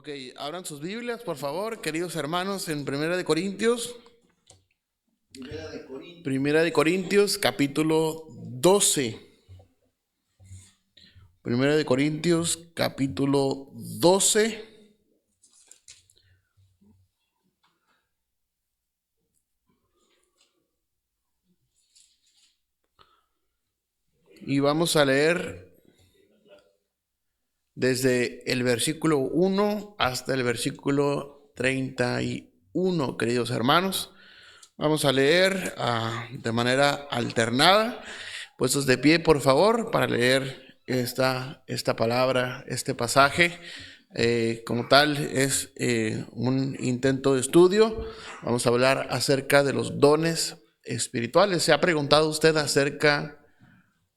Ok, abran sus Biblias, por favor, queridos hermanos, en Primera de Corintios. Primera de Corintios, capítulo 12. Primera de Corintios, capítulo 12. Y vamos a leer desde el versículo 1 hasta el versículo 31, queridos hermanos. Vamos a leer de manera alternada. Puestos de pie, por favor, para leer esta palabra, este pasaje. Como tal, es un intento de estudio. Vamos a hablar acerca de los dones espirituales. ¿Se ha preguntado usted acerca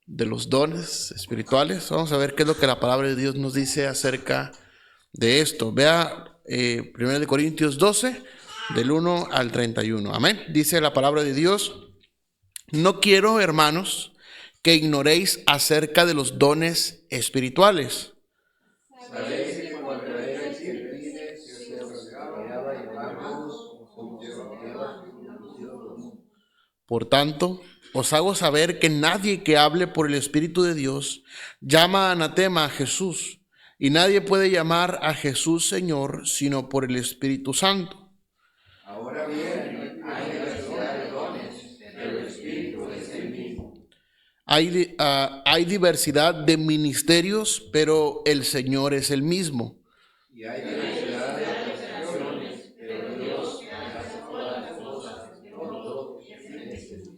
de los dones espirituales? Vamos a ver qué es lo que la palabra de Dios nos dice acerca de esto. Vea 1 Corintios 12, del 1 al 31. Amén. Dice la palabra de Dios: no quiero, hermanos, que ignoréis acerca de los dones espirituales. ¿Sabéis que cuando erais gentiles se os enviaba llamarlos como Por tanto, os hago saber que nadie que hable por el Espíritu de Dios llama anatema a Jesús, y nadie puede llamar a Jesús Señor sino por el Espíritu Santo. Ahora bien, hay diversidad de dones, pero el Espíritu es el mismo. Hay diversidad de ministerios, pero el Señor es el mismo. Y hay diversidad de operaciones, pero Dios hace todas las cosas en todo y en el mismo.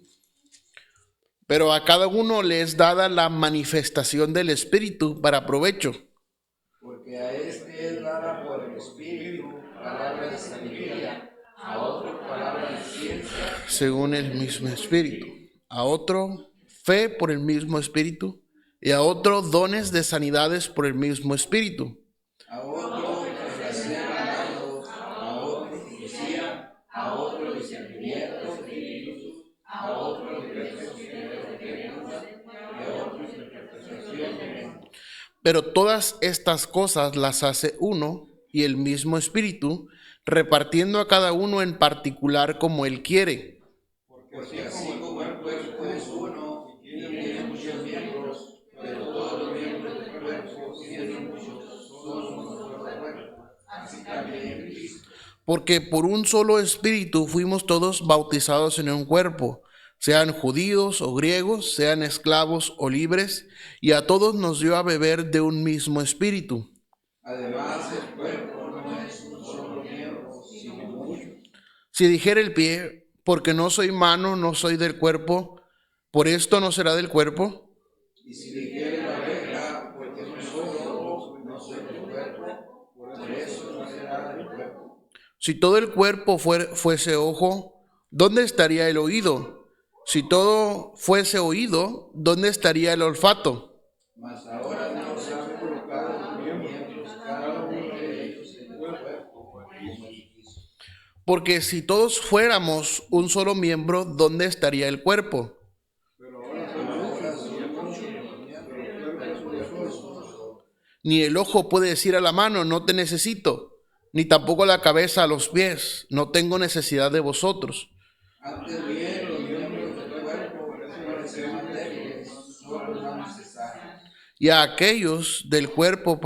Pero a cada uno le es dada la manifestación del Espíritu para provecho. Porque a este es dada por el Espíritu palabra de sabiduría, a otro palabra de ciencia, según el mismo Espíritu, a otro fe por el mismo Espíritu, y a otro dones de sanidades por el mismo Espíritu. A otro revelación de milagros, a otro profecía, a otro discernimiento de espíritus, a otro diversos géneros de lenguas, y a otro interpretación de lenguas. Pero todas estas cosas las hace uno y el mismo Espíritu, repartiendo a cada uno en particular como Él quiere. Porque así como el cuerpo es uno y tiene muchos miembros, pero todos los miembros del cuerpo tienen muchos, son un solo cuerpo, así también Cristo. Porque por un solo Espíritu fuimos todos bautizados en un cuerpo, sean judíos o griegos, sean esclavos o libres, y a todos nos dio a beber de un mismo Espíritu. Además, el cuerpo no es un solo miembro, sino muchos. Si dijera el pie, porque no soy mano, no soy del cuerpo, ¿por esto no será del cuerpo? Y si dijera la oreja, porque no soy ojo, no soy del cuerpo, por eso no será del cuerpo. Si todo el cuerpo fuese ojo, ¿dónde estaría el oído? Si todo fuese oído, ¿dónde estaría el olfato? Mas ahora Dios ha colocado los miembros, cada uno de ellos en el cuerpo, como Él quiso. Porque si todos fuéramos un solo miembro, ¿dónde estaría el cuerpo? Ni el ojo puede decir a la mano, no te necesito, ni tampoco la cabeza a los pies, no tengo necesidad de vosotros. Antes bien, los miembros del cuerpo parecen más débiles, son los más necesarios. Y a aquellos del cuerpo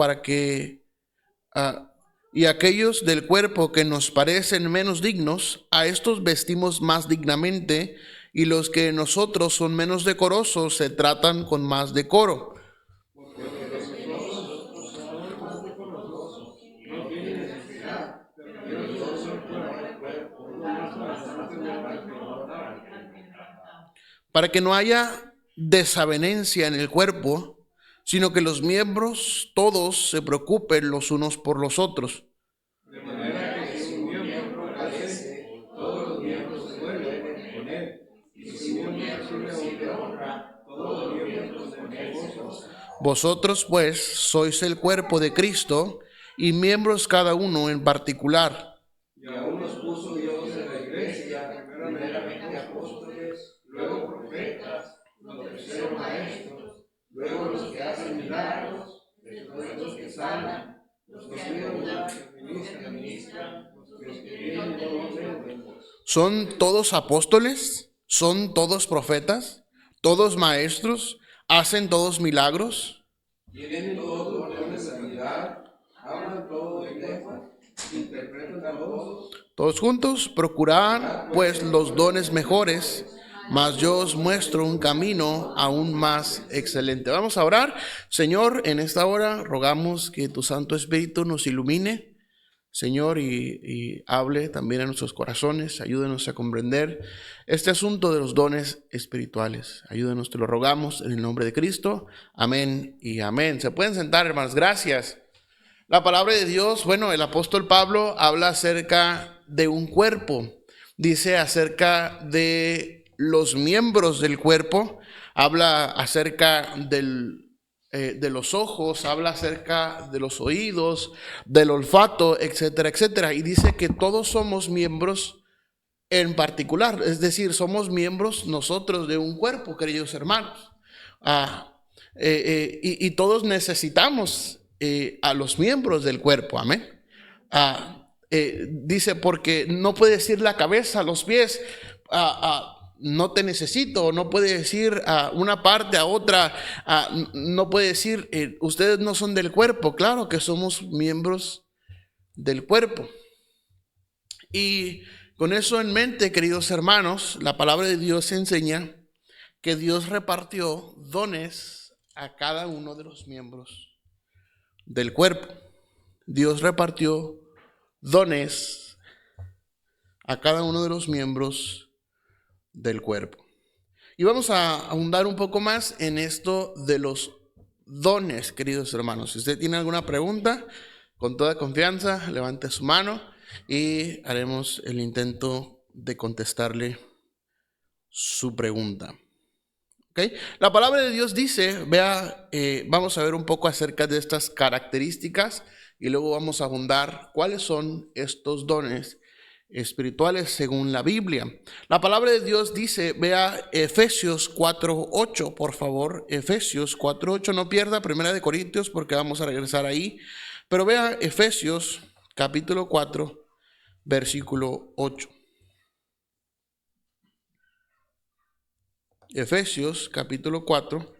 y aquellos del cuerpo que nos parecen menos dignos, a estos vestimos más dignamente, y los que nosotros son menos decorosos se tratan con más decoro. Para que no haya desavenencia en el cuerpo, sino que los miembros todos se preocupen los unos por los otros. De manera que si un miembro padece, todos los miembros se duelen con él, y si un miembro recibe honra, todos los miembros con él se gozan. Vosotros pues sois el cuerpo de Cristo, y miembros cada uno en particular. Y aún los puso Dios en la iglesia, primeramente apóstoles, luego profetas, los terceros maestros, luego los que hacen milagros, después los que sanan, los que ayudan, ¿Son todos apóstoles? ¿Son todos profetas? ¿Todos maestros? ¿Hacen todos milagros? ¿Tienen todos dones de sanidad? ¿Hablan todos lenguas? ¿Interpretan todos? Todos juntos, procurad pues los dones mejores, mas yo os muestro un camino aún más excelente. Vamos a orar. Señor, en esta hora rogamos que tu Santo Espíritu nos ilumine, Señor, y hable también a nuestros corazones. Ayúdenos a comprender este asunto de los dones espirituales. Ayúdenos, te lo rogamos en el nombre de Cristo. Amén y amén. Se pueden sentar, hermanos. Gracias. La palabra de Dios, bueno, el apóstol Pablo habla acerca de un cuerpo. Dice acerca de los miembros del cuerpo. Habla acerca de los ojos, habla acerca de los oídos, del olfato, etcétera, etcétera. Y dice que todos somos miembros en particular, es decir, somos miembros nosotros de un cuerpo, queridos hermanos. Y todos necesitamos a los miembros del cuerpo, amén. Dice, porque no puede decir la cabeza, los pies, no te necesito, no puede decir una parte a otra, no puede decir ustedes no son del cuerpo. Claro que somos miembros del cuerpo. Y con eso en mente, queridos hermanos, la palabra de Dios enseña que Dios repartió dones a cada uno de los miembros del cuerpo. Dios repartió dones a cada uno de los miembros del cuerpo. Y vamos a ahondar un poco más en esto de los dones, queridos hermanos. Si usted tiene alguna pregunta, con toda confianza, levante su mano y haremos el intento de contestarle su pregunta. ¿Okay? La palabra de Dios dice, vamos a ver un poco acerca de estas características y luego vamos a ahondar cuáles son estos dones espirituales según la Biblia. La palabra de Dios dice, vea Efesios 4:8, por favor. Efesios 4:8, no pierda 1 Corintios porque vamos a regresar ahí, pero vea Efesios capítulo 4, versículo 8. Efesios capítulo 4.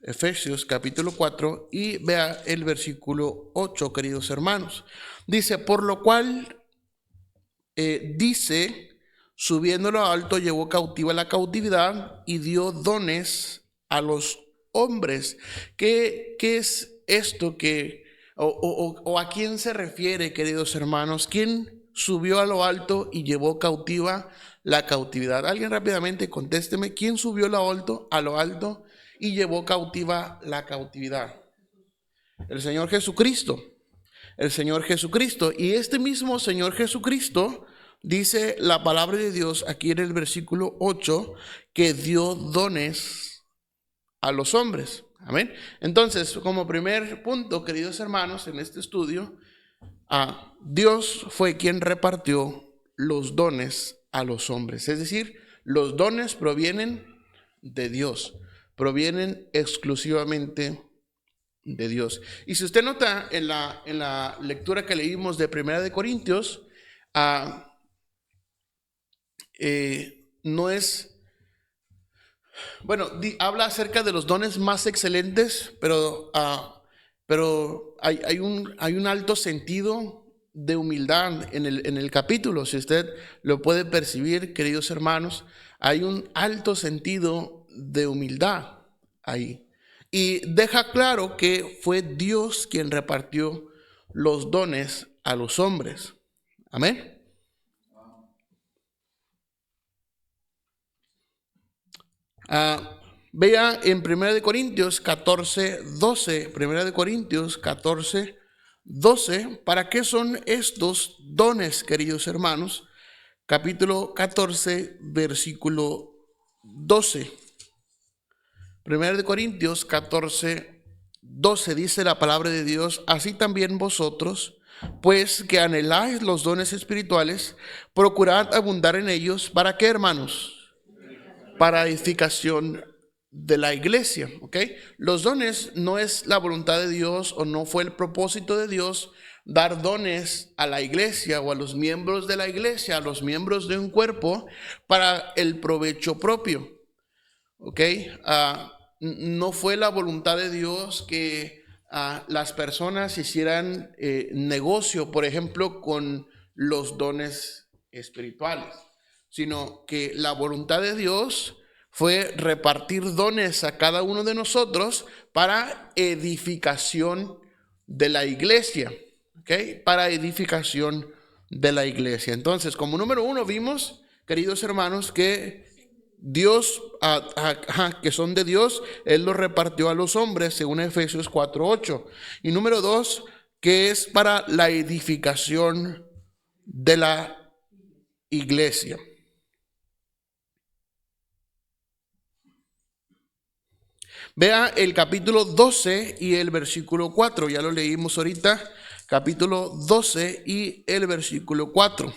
Efesios capítulo 4 y vea el versículo 8, queridos hermanos. Dice, por lo cual, subiendo a lo alto, llevó cautiva la cautividad y dio dones a los hombres. ¿Qué es esto o a quién se refiere, queridos hermanos? ¿Quién subió a lo alto y llevó cautiva la cautividad? Alguien rápidamente contésteme, ¿quién subió a lo alto y llevó cautiva la cautividad? El Señor Jesucristo. El Señor Jesucristo. Y este mismo Señor Jesucristo, dice la palabra de Dios aquí en el versículo 8, que dio dones a los hombres. Amén. Entonces, como primer punto, queridos hermanos, en este estudio, Dios fue quien repartió los dones a los hombres. Es decir, los dones provienen de Dios, provienen exclusivamente de Dios. Y si usted nota en la lectura que leímos de 1 Corintios, no es, bueno, habla acerca de los dones más excelentes, pero hay un alto sentido de humildad en el capítulo. Si usted lo puede percibir, queridos hermanos, hay un alto sentido de humildad ahí. Y deja claro que fue Dios quien repartió los dones a los hombres. Amén. Vea en 1 Corintios 14, 12. 1 Corintios 14, 12. ¿Para qué son estos dones, queridos hermanos? Capítulo 14, versículo 12. 1 Corintios 14, 12 dice la palabra de Dios, así también vosotros, pues que anheláis los dones espirituales, procurad abundar en ellos. ¿Para qué, hermanos? Para edificación de la iglesia, ¿ok? Los dones no es la voluntad de Dios o no fue el propósito de Dios dar dones a la iglesia o a los miembros de la iglesia, a los miembros de un cuerpo para el provecho propio, ¿ok? No fue la voluntad de Dios que las personas hicieran negocio, por ejemplo, con los dones espirituales, sino que la voluntad de Dios fue repartir dones a cada uno de nosotros para edificación de la iglesia, ¿ok? Para edificación de la iglesia. Entonces, como número uno vimos, queridos hermanos, que Dios, que son de Dios, Él los repartió a los hombres, según Efesios 4:8. Y número dos, que es para la edificación de la iglesia. Vea el capítulo 12 y el versículo 4, ya lo leímos ahorita, capítulo 12 y el versículo 4.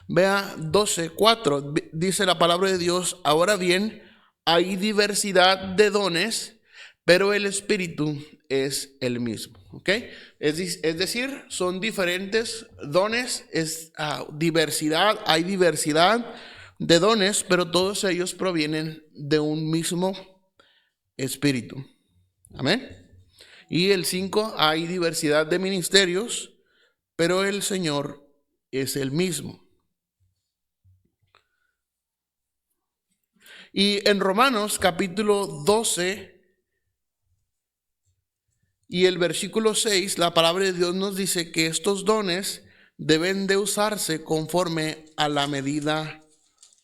Vea 12:4, dice la palabra de Dios: ahora bien, hay diversidad de dones, pero el Espíritu es el mismo. ¿Ok? Es decir, son diferentes dones, diversidad, hay diversidad de dones, pero todos ellos provienen de un mismo Espíritu. Amén. Y el 5, hay diversidad de ministerios, pero el Señor es el mismo. Y en Romanos capítulo 12 y el versículo 6, la palabra de Dios nos dice que estos dones deben de usarse conforme a la medida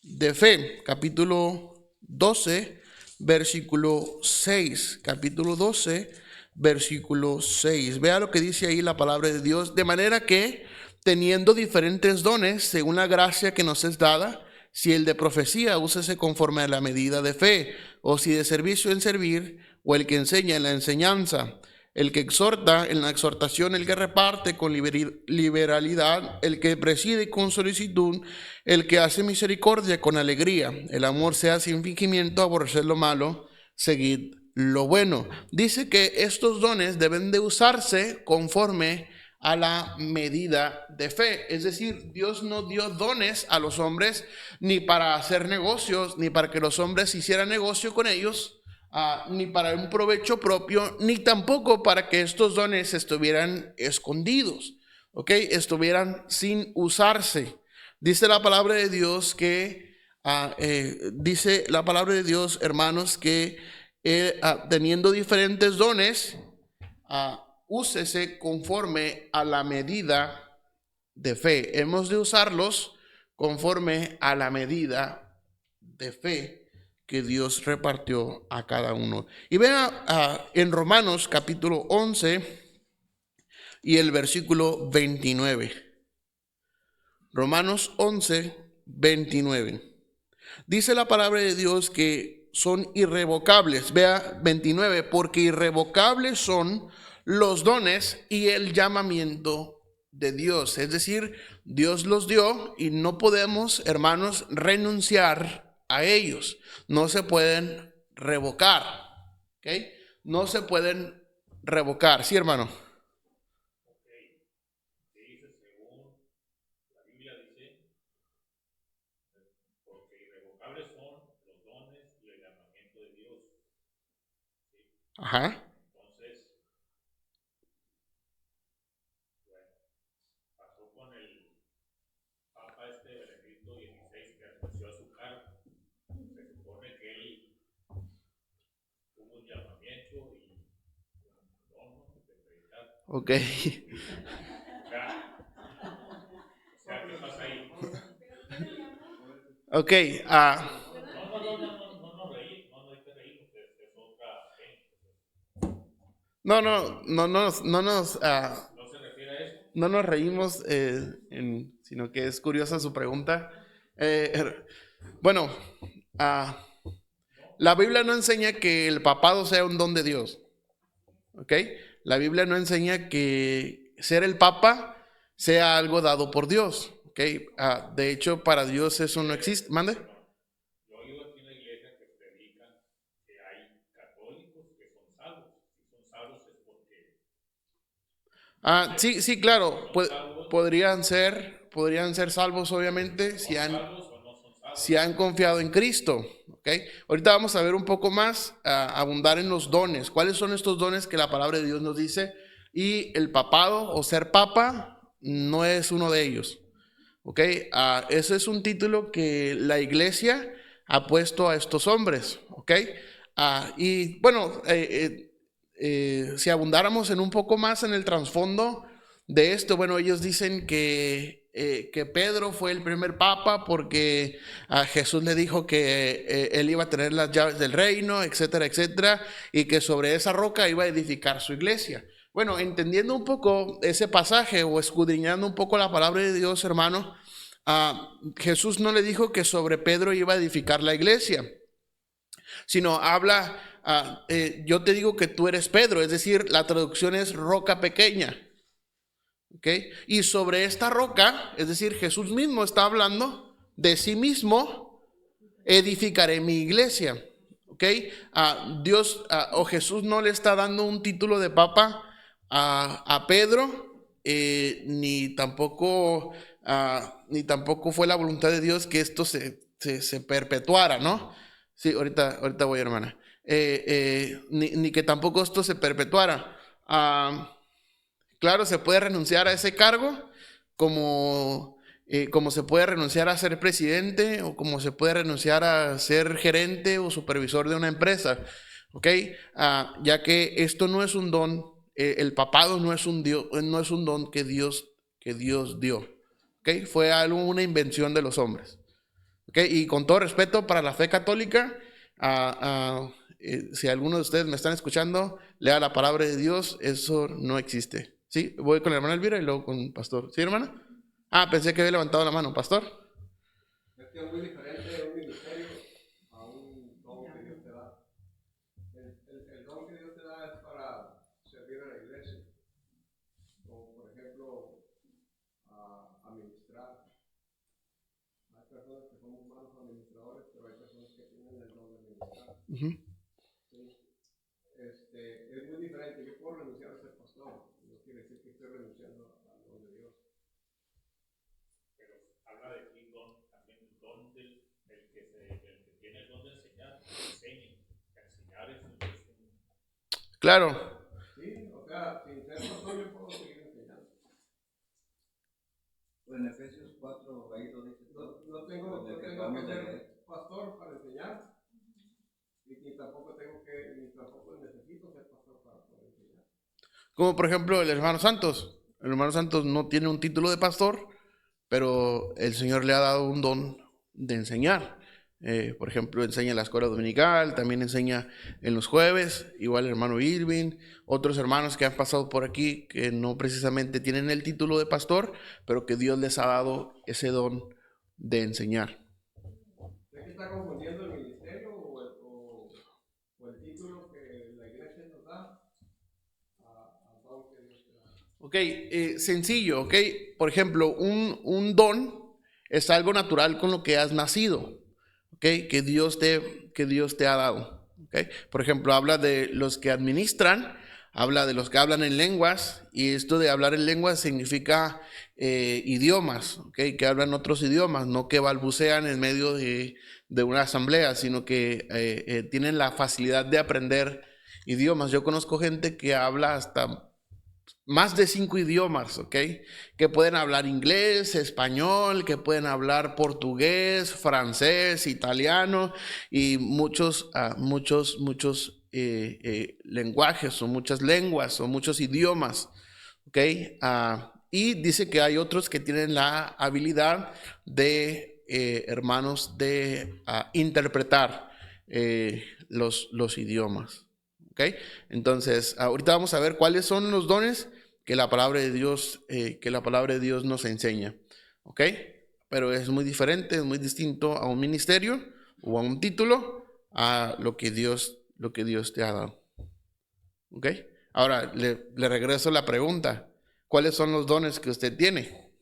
de fe. Capítulo 12, versículo 6. Capítulo 12, versículo 6. Vea lo que dice ahí la palabra de Dios. De manera que, teniendo diferentes dones, según la gracia que nos es dada, si el de profecía, úsese conforme a la medida de fe, o si de servicio en servir, o el que enseña en la enseñanza, el que exhorta en la exhortación, el que reparte con liberalidad, el que preside con solicitud, el que hace misericordia con alegría. El amor sea sin fingimiento, aborrecer lo malo, seguid lo bueno. Dice que estos dones deben de usarse conforme a la medida de fe. Es decir, Dios no dio dones a los hombres ni para hacer negocios, ni para que los hombres hicieran negocio con ellos, ni para un provecho propio, ni tampoco para que estos dones estuvieran escondidos, ¿ok? Estuvieran sin usarse. Dice la palabra de Dios que, dice la palabra de Dios, hermanos, que teniendo diferentes dones, úsese conforme a la medida de fe. Hemos de usarlos conforme a la medida de fe que Dios repartió a cada uno. Y vea en Romanos capítulo 11 y el versículo 29. Romanos 11, 29. Dice la palabra de Dios que son irrevocables. Vea 29, porque irrevocables son los dones y el llamamiento de Dios. Es decir, Dios los dio y no podemos, hermanos, renunciar a ellos. No se pueden revocar, ¿ok? No se pueden revocar, ¿sí, hermano? Ajá. Ok. Ok. No nos reímos, sino que es curiosa su pregunta. Bueno, la Biblia no enseña que el papado sea un don de Dios, ¿ok? La Biblia no enseña que ser el papa sea algo dado por Dios, ¿ok? De hecho, para Dios eso no existe. ¿Mande? Sí, sí, claro, podrían ser salvos obviamente si han confiado en Cristo. ¿Ok? Ahorita vamos a ver un poco más, abundar en los dones. ¿Cuáles son estos dones que la palabra de Dios nos dice? Y el papado o ser papa no es uno de ellos. ¿Ok? Ese es un título que la iglesia ha puesto a estos hombres. ¿Ok? Y bueno, si abundáramos en un poco más en el trasfondo de esto, bueno, ellos dicen que Pedro fue el primer papa porque a Jesús le dijo que él iba a tener las llaves del reino, etcétera, etcétera, y que sobre esa roca iba a edificar su iglesia. Bueno, entendiendo un poco ese pasaje o escudriñando un poco la palabra de Dios, hermano, Jesús no le dijo que sobre Pedro iba a edificar la iglesia, sino habla, yo te digo que tú eres Pedro, es decir, la traducción es roca pequeña. ¿Okay? Y sobre esta roca, es decir, Jesús mismo está hablando de sí mismo, edificaré mi iglesia. ¿Ok? Dios o Jesús no le está dando un título de papa a Pedro, ni tampoco fue la voluntad de Dios que esto se perpetuara, ¿no? Sí, ahorita voy, hermana. Ni que tampoco esto se perpetuara. Claro, se puede renunciar a ese cargo como se puede renunciar a ser presidente o como se puede renunciar a ser gerente o supervisor de una empresa, ¿ok? Ya que esto no es un don, el papado no es un don que Dios dio, ¿ok? Fue una invención de los hombres, ¿ok? Y con todo respeto para la fe católica, si alguno de ustedes me están escuchando, lea la palabra de Dios, eso no existe. ¿Sí? Voy con la hermana Elvira y luego con el pastor. ¿Sí, hermana? Pensé que había levantado la mano. ¿Pastor? Es que es muy diferente un ministerio a un don que Dios te da. El don que Dios te da es para servir a la iglesia, como por ejemplo administrar. Hay personas que somos malos administradores, pero hay personas que tienen el don de administrar. ¿Sí? Es muy diferente. Yo puedo renunciar a ser pastor, no quiere decir que estoy renunciando al don de Dios. Pero habla de ti don, también el don el que tiene el don de enseñar, enseñe. Enseñar es un... Claro. Sí, o sea, sin ser pastor yo puedo seguir enseñando. En Efesios 4, ahí lo dice. No tengo que ser pastor para enseñar, y tampoco necesito ser pastor para poder enseñar. Como por ejemplo el hermano Santos. El hermano Santos no tiene un título de pastor, pero el Señor le ha dado un don de enseñar. Por ejemplo, enseña en la escuela dominical, también enseña en los jueves, igual el hermano Irving, otros hermanos que han pasado por aquí que no precisamente tienen el título de pastor, pero que Dios les ha dado ese don de enseñar. ¿Usted que está confundiendo el ministerio o el título que la iglesia nos da al don que Dios te da? Ok, sencillo, ok. Por ejemplo, un don es algo natural con lo que has nacido, ok, que Dios te ha dado. Okay. Por ejemplo, habla de los que administran, habla de los que hablan en lenguas, y esto de hablar en lenguas significa idiomas, okay, que hablan otros idiomas, no que balbucean en medio de una asamblea, sino que tienen la facilidad de aprender idiomas. Yo conozco gente que habla hasta más de 5 idiomas, ¿ok? Que pueden hablar inglés, español, que pueden hablar portugués, francés, italiano y muchos lenguajes o muchas lenguas o muchos idiomas, ¿ok? Y dice que hay otros que tienen la habilidad de, hermanos, de interpretar los idiomas. ¿Ok? Entonces, ahorita vamos a ver cuáles son los dones que la palabra de Dios nos enseña. ¿Ok? Pero es muy diferente, es muy distinto a un ministerio o a un título, a lo que Dios te ha dado. ¿Ok? Ahora le regreso la pregunta. ¿Cuáles son los dones que usted tiene?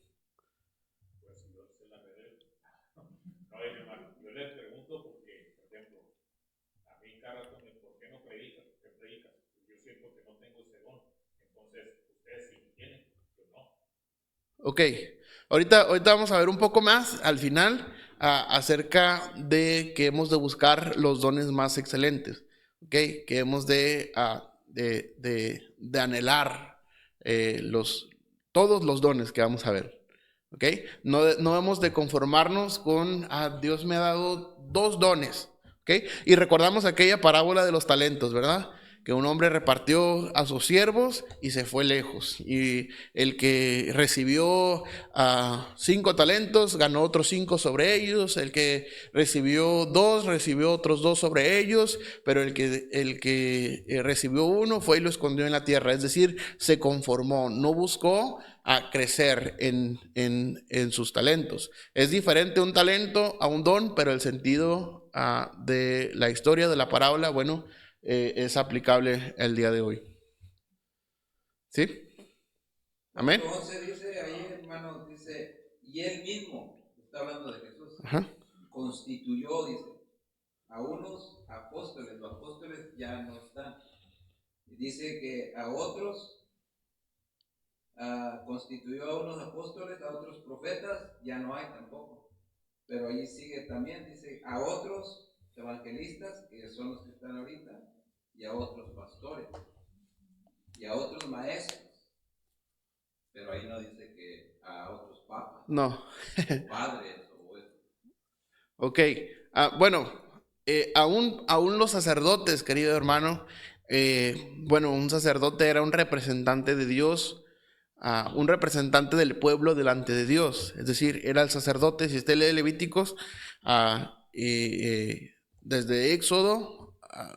Pues yo se la revelo. No, hermano, yo le pregunto porque, por ejemplo, a mí cada rato ¿por qué no predicas? ¿Por qué predicas? Yo siento que no tengo ese don. Entonces, ustedes sí tienen Ok, ahorita vamos a ver un poco más al final acerca de que hemos de buscar los dones más excelentes, ok, que hemos de anhelar todos los dones que vamos a ver, ok. No hemos de conformarnos con, Dios me ha dado 2 dones, ok. Y recordamos aquella parábola de los talentos, ¿verdad? Que un hombre repartió a sus siervos y se fue lejos. Y el que recibió 5 talentos ganó otros 5 sobre ellos. El que recibió 2 recibió otros 2 sobre ellos. Pero el que recibió 1 fue y lo escondió en la tierra. Es decir, se conformó, no buscó a crecer en sus talentos. Es diferente un talento a un don, pero el sentido de la historia de la parábola, bueno, es aplicable el día de hoy. ¿Sí? Amén. Verso 11 dice ahí, hermano, dice, y él mismo, está hablando de Jesús, Ajá. constituyó, dice, a unos apóstoles, los apóstoles ya no están. Y dice que a otros constituyó a unos apóstoles, a otros profetas, ya no hay tampoco. Pero ahí sigue también, dice, a otros evangelistas, que son los que están ahorita, y a otros pastores, y a otros maestros. Pero ahí no dice que a otros papas, No. o padres, o eso. Ok. Bueno, aún los sacerdotes, querido hermano, bueno, un sacerdote era un representante de Dios, un representante del pueblo delante de Dios. Es decir, era el sacerdote. Si usted lee Levíticos, desde Éxodo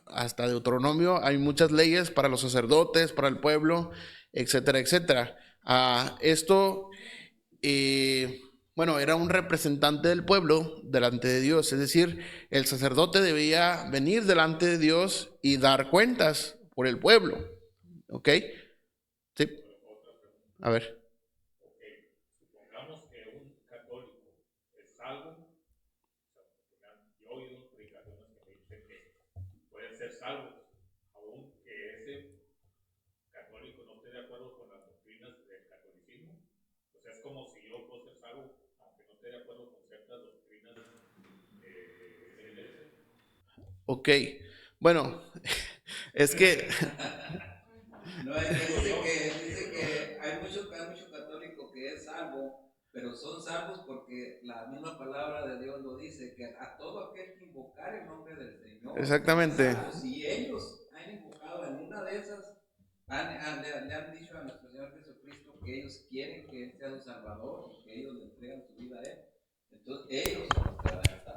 hasta Deuteronomio, hay muchas leyes para los sacerdotes, para el pueblo, etcétera, etcétera. Esto, bueno, era un representante del pueblo delante de Dios. Es decir, el sacerdote debía venir delante de Dios y dar cuentas por el pueblo. ¿Ok? Sí. A ver. Ok, supongamos que un católico es salvo, yo he oído predicaciones que me dicen que pueden ser salvos, aunque ese católico no esté de acuerdo con las doctrinas del catolicismo. O sea, es como si yo puedo ser salvo, aunque no esté de acuerdo con ciertas doctrinas de esa iglesia. Ok. Bueno, es que No, es que dice que hay mucho católico que es salvo, pero son salvos porque la misma palabra de Dios lo dice, que a todo aquel que invocar el nombre del Señor serán exactamente. salvos. Y ellos han invocado en una de esas, le han dicho a nuestro Señor Jesucristo que ellos quieren que Él sea su Salvador y que ellos le entregan su vida a Él. Entonces ellos son los que van a estar.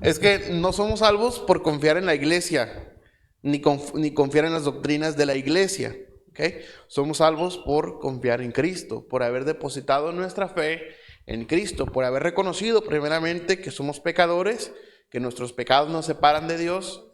Es que no somos salvos por confiar en la iglesia, ni confiar en las doctrinas de la iglesia. ¿Okay? Somos salvos por confiar en Cristo, por haber depositado nuestra fe en Cristo, por haber reconocido primeramente que somos pecadores, que nuestros pecados nos separan de Dios,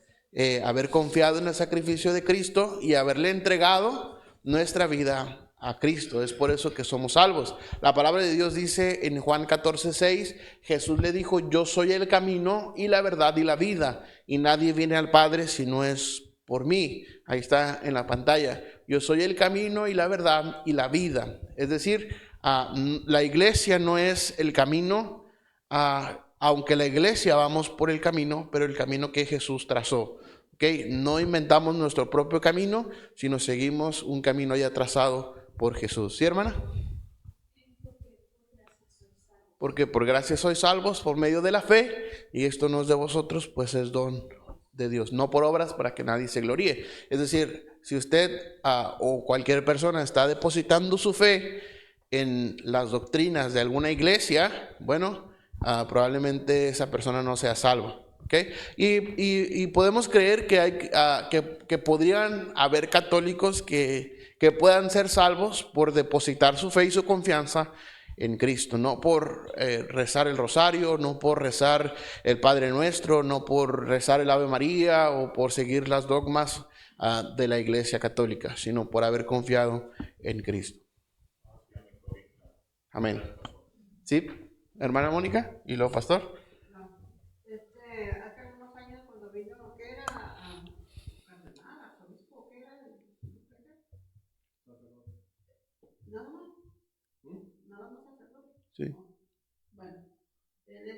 haber confiado en el sacrificio de Cristo y haberle entregado nuestra vida a Cristo. Es por eso que somos salvos. La palabra de Dios dice en Juan 14:6, Jesús le dijo, yo soy el camino y la verdad y la vida, y nadie viene al Padre si no es por mí. Ahí está en la pantalla. Yo soy el camino y la verdad y la vida. Es decir, la iglesia no es el camino, aunque la iglesia vamos por el camino, pero el camino que Jesús trazó. ¿Okay? No inventamos nuestro propio camino, sino seguimos un camino ya trazado por Jesús. ¿Sí, hermana? Porque por gracia sois salvos por medio de la fe, y esto no es de vosotros, pues es don de Dios, no por obras para que nadie se gloríe. Es decir, si usted o cualquier persona está depositando su fe en las doctrinas de alguna iglesia, bueno, probablemente esa persona no sea salva. ¿Okay? Y podemos creer que podrían haber católicos que puedan ser salvos por depositar su fe y su confianza en Cristo, no por rezar el rosario, no por rezar el Padre Nuestro, no por rezar el Ave María o por seguir las dogmas de la Iglesia Católica, sino por haber confiado en Cristo. Amén. ¿Sí, hermana Mónica? ¿Y luego, pastor? Hace unos años cuando vino, ¿qué era? Cardenal, arzobispo, ¿qué era? No, Nada más sacerdote. Sí. Bueno, él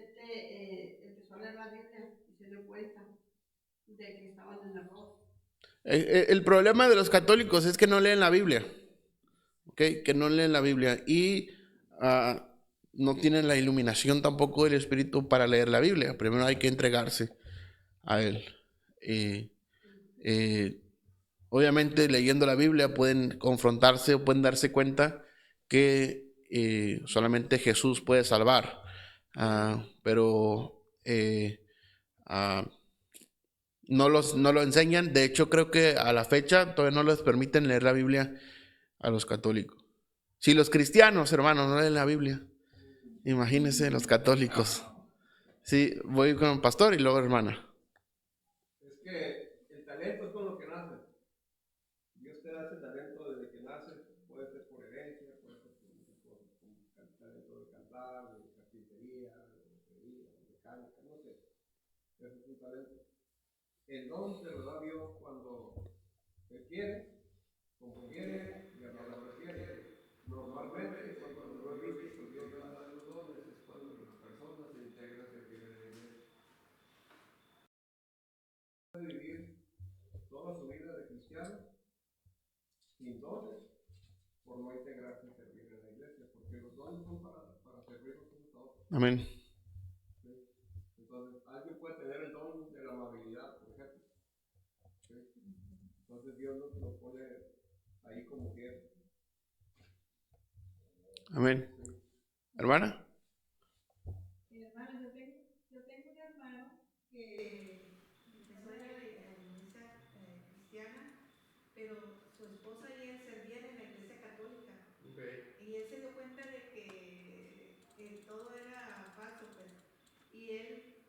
empezó a leer la Biblia y se dio cuenta de que estaban en error. El problema de los católicos es que no leen la Biblia, ¿ok? Que no leen la Biblia y no tienen la iluminación tampoco del Espíritu para leer la Biblia. Primero hay que entregarse a Él. Obviamente leyendo la Biblia pueden confrontarse o pueden darse cuenta que solamente Jesús puede salvar, pero no lo enseñan. De hecho, creo que a la fecha todavía no les permiten leer la Biblia a los católicos. Si los cristianos, hermanos, no leen la Biblia, imagínense los católicos. Sí, voy con un pastor y luego hermana. Es que el talento es con lo que nace. Dios te da ese talento desde que naces, puede ser por herencia, puede ser por el talento de cantar, de carpintería, de lotería, de mecánica, no sé. Ese es un talento. El don se lo da Dios cuando Él quiere, como quiere y a la hora que quiere. Normalmente, cuando lo he visto que Dios da los dones, es cuando la persona se integra, se quiere de iglesia. Puede vivir toda su vida de cristiano sin dones por no integrarse y servir en la iglesia, porque los dones son para servirnos unos a otros. Amén. ¿Sí? Entonces, alguien puede tener el don de la amabilidad, por ejemplo. ¿Sí? Entonces, Dios lo pone ahí como quiere. Amén. ¿Sí? ¿Hermana? Mi hermano, yo tengo un hermano que empezó a ir a la iglesia cristiana, pero su esposa y él servían en la iglesia católica. Okay. Y él se dio cuenta de que todo era falso, pues. Y él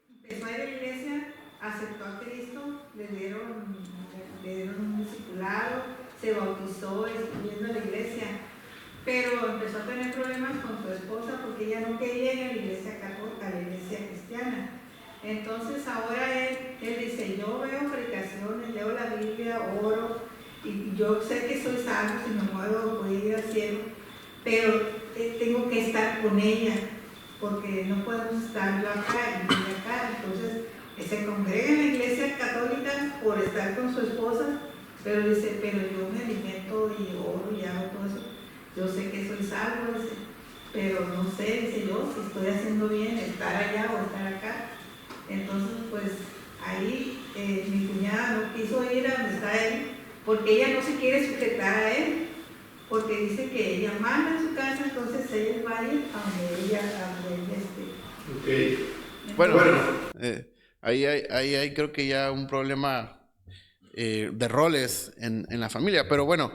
empezó a ir a la iglesia, aceptó a Cristo, le dieron un discipulado, se bautizó yendo a la iglesia. Pero empezó a tener problemas con su esposa porque ella no quería ir a la iglesia católica, a la iglesia cristiana. Entonces ahora él dice, yo veo predicaciones, leo la Biblia, oro, y yo sé que soy salvo, si me muero voy a ir al cielo, pero tengo que estar con ella, porque no podemos estar yo acá y ella acá. Entonces se congrega en la iglesia católica por estar con su esposa, pero dice, pero yo me alimento y oro y hago todo eso. Yo sé que soy salvo, dice, pero no sé, dice yo, si estoy haciendo bien estar allá o estar acá. Entonces, pues ahí mi cuñada no quiso ir a donde está él, porque ella no se quiere sujetar a él, porque dice que ella manda en su casa, entonces ella va a ir a donde ella esté. Okay. Bueno, ahí hay creo que ya un problema de roles en la familia, pero bueno.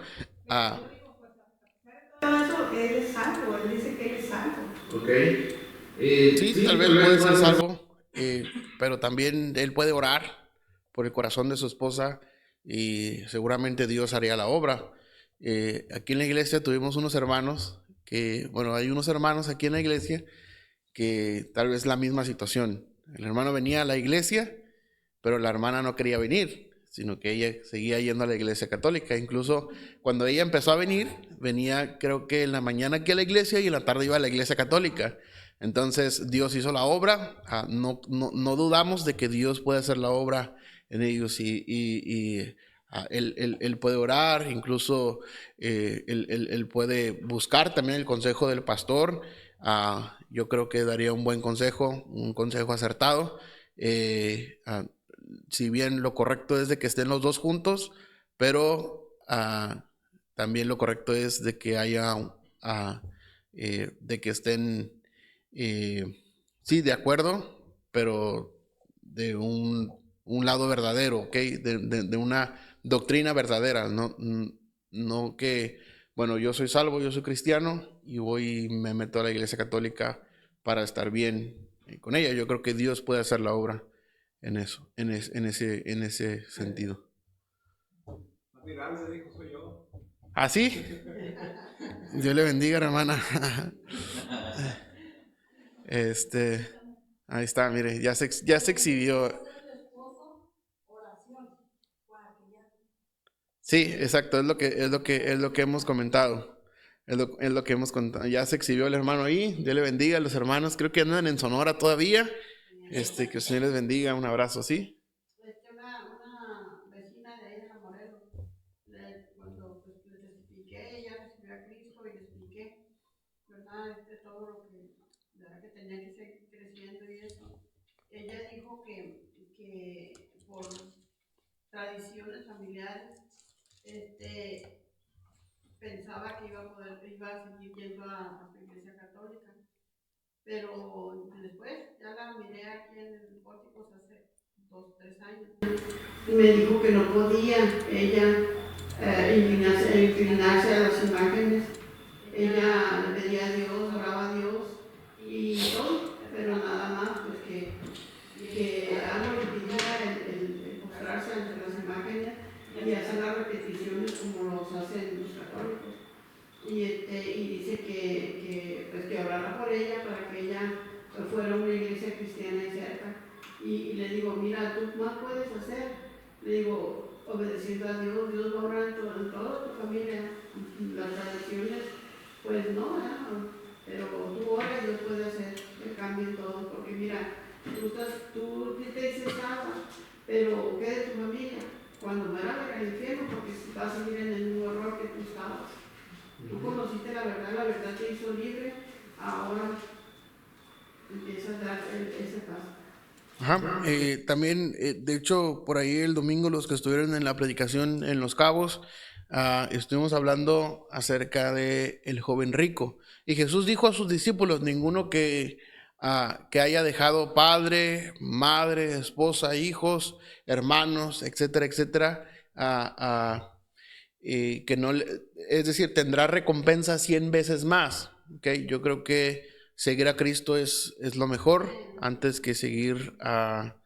Todo eso, él es salvo, él dice que él es salvo. Okay. Sí, tal vez puede ser salvo, pero también él puede orar por el corazón de su esposa y seguramente Dios haría la obra. Aquí en la iglesia tuvimos unos hermanos hay unos hermanos aquí en la iglesia que tal vez la misma situación. El hermano venía a la iglesia, pero la hermana no quería venir, sino que ella seguía yendo a la iglesia católica. Incluso cuando ella empezó a venir, venía creo que en la mañana aquí a la iglesia y en la tarde iba a la iglesia católica. Entonces Dios hizo la obra. No dudamos de que Dios puede hacer la obra en ellos y él puede orar, incluso él puede buscar también el consejo del pastor. Yo creo que daría un buen consejo, un consejo acertado. Si bien lo correcto es de que estén los dos juntos, pero también lo correcto es de que haya, de que estén, sí, de acuerdo, pero de un lado verdadero, ¿ok? De una doctrina verdadera, no que, bueno, yo soy salvo, yo soy cristiano y voy y me meto a la iglesia católica para estar bien con ella. Yo creo que Dios puede hacer la obra en eso, en ese sentido. Miranda dijo, soy yo. ¿Ah, sí? Dios le bendiga, hermana. Ahí está, mire, ya se exhibió. Sí, exacto, es lo que hemos comentado. Es lo que hemos contado. Ya se exhibió el hermano ahí. Dios le bendiga a los hermanos. Creo que andan en Sonora todavía. Que el Señor les bendiga. Un abrazo, ¿sí? Una vecina de ahí de la Morelos, cuando pues, les expliqué, ella recibió a Cristo y le expliqué, ¿verdad? Todo lo que, ¿verdad? Que tenía que seguir creciendo y eso. Ella dijo que por tradiciones familiares, pensaba que iba a seguir yendo a su iglesia católica. Pero después ya la miré aquí en el pórtico hace 2, 3 años. Y me dijo que no podía ella inclinarse a las imágenes. Ella le pedía a Dios, oraba a Dios y todo, pero nada más, pues que algo le impidiera el postrarse ante las imágenes y hacer las repeticiones como los hacen los católicos. Y dice que orara por ella para que ella fuera a una iglesia cristiana y cerca. Y le digo, mira, tú más puedes hacer. Le digo, obedeciendo a Dios, Dios va a obrar en toda tu familia. Las tradiciones, pues no, pero tú oras, Dios puede hacer que cambien todo. Porque mira, tú te dices agua, pero ¿qué de tu familia? Cuando muera al infierno, porque vas a seguir en el mismo error que tú estabas. Tú conociste la verdad te hizo libre, ahora empiezas a dar ese paso. Ajá. También, de hecho, por ahí el domingo los que estuvieron en la predicación en Los Cabos, estuvimos hablando acerca de el joven rico. Y Jesús dijo a sus discípulos, ninguno que haya dejado padre, madre, esposa, hijos, hermanos, etcétera, etcétera, que no, es decir, tendrá recompensa 100 veces más. ¿Okay? Yo creo que seguir a Cristo es lo mejor antes que seguir a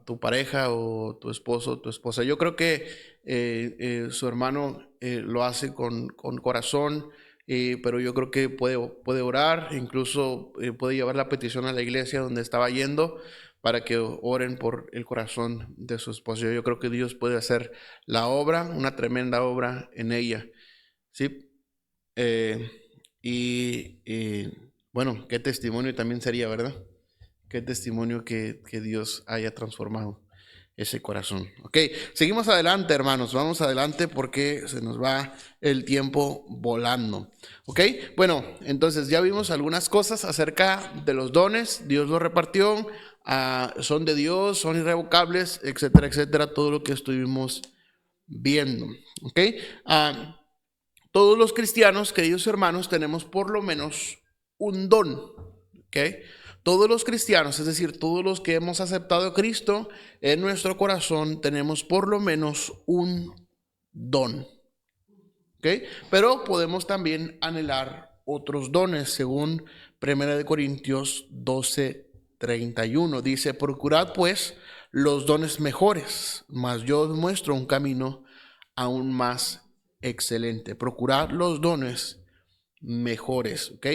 tu pareja o tu esposo o tu esposa. Yo creo que su hermano lo hace con corazón, pero yo creo que puede orar, incluso puede llevar la petición a la iglesia donde estaba yendo para que oren por el corazón de su esposo. Yo creo que Dios puede hacer la obra, una tremenda obra en ella. ¿Sí? Bueno, qué testimonio también sería, ¿verdad? Qué testimonio que Dios haya transformado ese corazón. Ok, seguimos adelante, hermanos. Vamos adelante porque se nos va el tiempo volando. Ok, bueno, entonces ya vimos algunas cosas acerca de los dones. Dios los repartió, son de Dios, son irrevocables, etcétera, etcétera. Todo lo que estuvimos viendo. Ok, todos los cristianos, queridos hermanos, tenemos por lo menos un don. Ok. Todos los cristianos, es decir, todos los que hemos aceptado a Cristo en nuestro corazón, tenemos por lo menos un don. ¿Okay? Pero podemos también anhelar otros dones, según 1 Corintios 12:31. Dice, procurad pues los dones mejores, mas yo os muestro un camino aún más excelente. Procurad los dones mejores, ¿ok?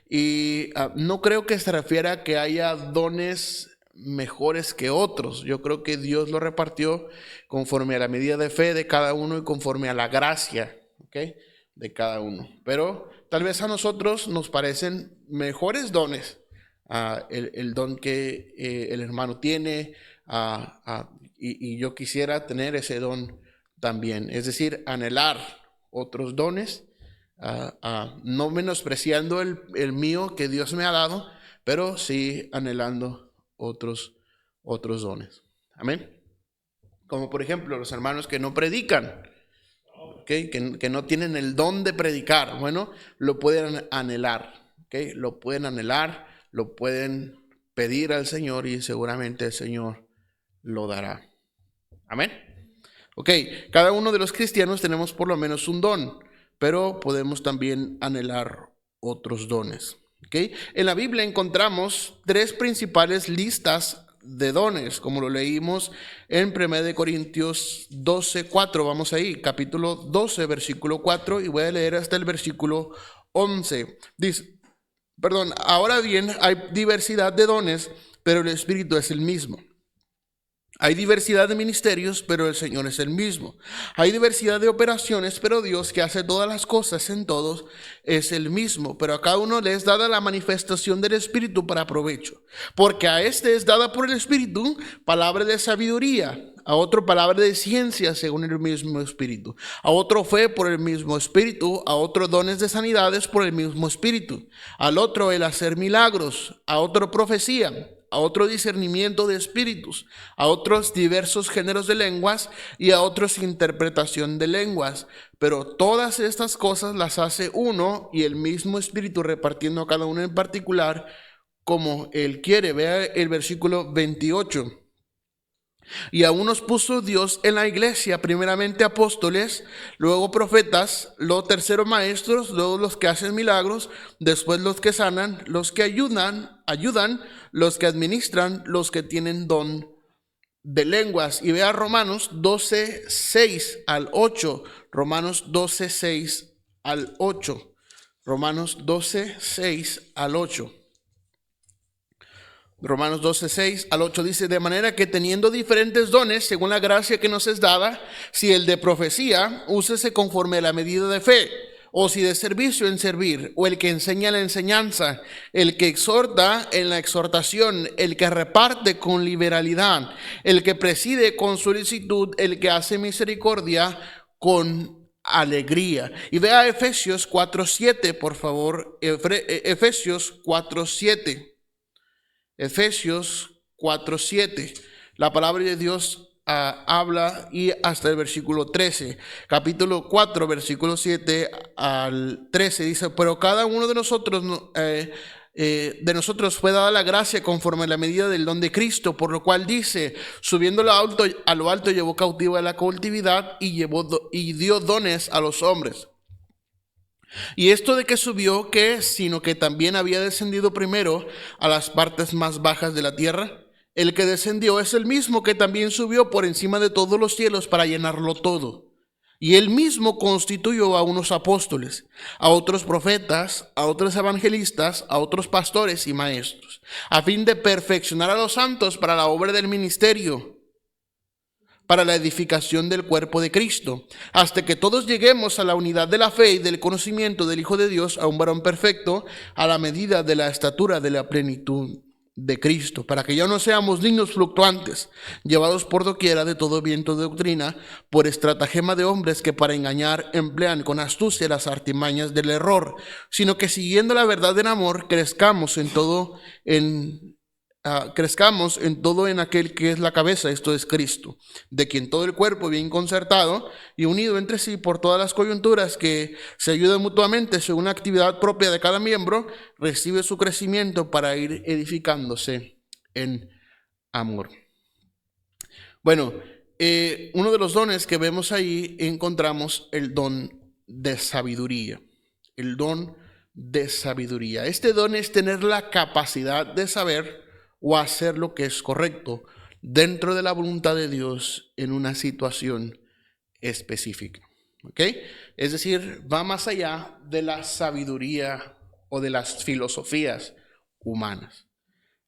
Y no creo que se refiera a que haya dones mejores que otros. Yo creo que Dios lo repartió conforme a la medida de fe de cada uno y conforme a la gracia, ¿ok? De cada uno. Pero tal vez a nosotros nos parecen mejores dones. El don que el hermano tiene, y yo quisiera tener ese don también. Es decir, anhelar otros dones. No menospreciando el mío que Dios me ha dado, pero sí anhelando otros dones. Amén. Como por ejemplo los hermanos que no predican, ¿okay? que no tienen el don de predicar. Bueno, lo pueden anhelar, ¿okay? Lo pueden anhelar, lo pueden pedir al Señor y seguramente el Señor lo dará. Amén. Ok, cada uno de los cristianos tenemos por lo menos un don, pero podemos también anhelar otros dones. ¿Okay? En la Biblia encontramos 3 principales listas de dones, como lo leímos en 1 Corintios 12:4. Vamos ahí, capítulo 12, versículo 4, y voy a leer hasta el versículo 11. Dice, ahora bien, hay diversidad de dones, pero el Espíritu es el mismo. Hay diversidad de ministerios, pero el Señor es el mismo. Hay diversidad de operaciones, pero Dios, que hace todas las cosas en todos, es el mismo. Pero a cada uno le es dada la manifestación del Espíritu para provecho. Porque a este es dada por el Espíritu palabra de sabiduría, a otro palabra de ciencia según el mismo Espíritu, a otro fe por el mismo Espíritu, a otro dones de sanidades por el mismo Espíritu, al otro el hacer milagros, a otro profecía, a otro discernimiento de espíritus, a otros diversos géneros de lenguas y a otros interpretación de lenguas. Pero todas estas cosas las hace uno y el mismo Espíritu, repartiendo a cada uno en particular como Él quiere. Vea el versículo 28. Y a unos puso Dios en la iglesia, primeramente apóstoles, luego profetas, luego tercero maestros, luego los que hacen milagros, después los que sanan, los que ayudan, los que administran, los que tienen don de lenguas. Y vea Romanos 12, 6 al 8. Romanos 12, 6 al 8. Romanos 12, 6 al 8. Romanos 12, 6 al 8 dice: de manera que teniendo diferentes dones según la gracia que nos es dada, si el de profecía, úsese conforme a la medida de fe, o si de servicio, en servir, o el que enseña la enseñanza, el que exhorta en la exhortación, el que reparte con liberalidad, el que preside con solicitud, el que hace misericordia con alegría. Y vea Efesios 4:7, por favor. Efesios 4:7. Efesios 4:7. La palabra de Dios habla, y hasta el versículo 13. Capítulo 4, versículo 7 al 13 dice: pero cada uno de nosotros fue dada la gracia conforme a la medida del don de Cristo, por lo cual dice: subiendo a lo alto llevó cautiva la cautividad y dio dones a los hombres. Y esto de que subió, ¿qué? Sino que también había descendido primero a las partes más bajas de la tierra. El que descendió es el mismo que también subió por encima de todos los cielos para llenarlo todo. Y él mismo constituyó a unos apóstoles, a otros profetas, a otros evangelistas, a otros pastores y maestros, a fin de perfeccionar a los santos para la obra del ministerio, para la edificación del cuerpo de Cristo, hasta que todos lleguemos a la unidad de la fe y del conocimiento del Hijo de Dios, a un varón perfecto, a la medida de la estatura de la plenitud de Cristo, para que ya no seamos niños fluctuantes, llevados por doquiera de todo viento de doctrina, por estratagema de hombres que para engañar emplean con astucia las artimañas del error, sino que siguiendo la verdad en amor, crezcamos en todo en aquel que es la cabeza, esto es Cristo, de quien todo el cuerpo bien concertado y unido entre sí por todas las coyunturas que se ayudan mutuamente según la actividad propia de cada miembro, recibe su crecimiento para ir edificándose en amor. Bueno, uno de los dones que vemos ahí encontramos el don de sabiduría. El don de sabiduría. Este don es tener la capacidad de saber o hacer lo que es correcto dentro de la voluntad de Dios en una situación específica. ¿Ok? Es decir, va más allá de la sabiduría o de las filosofías humanas,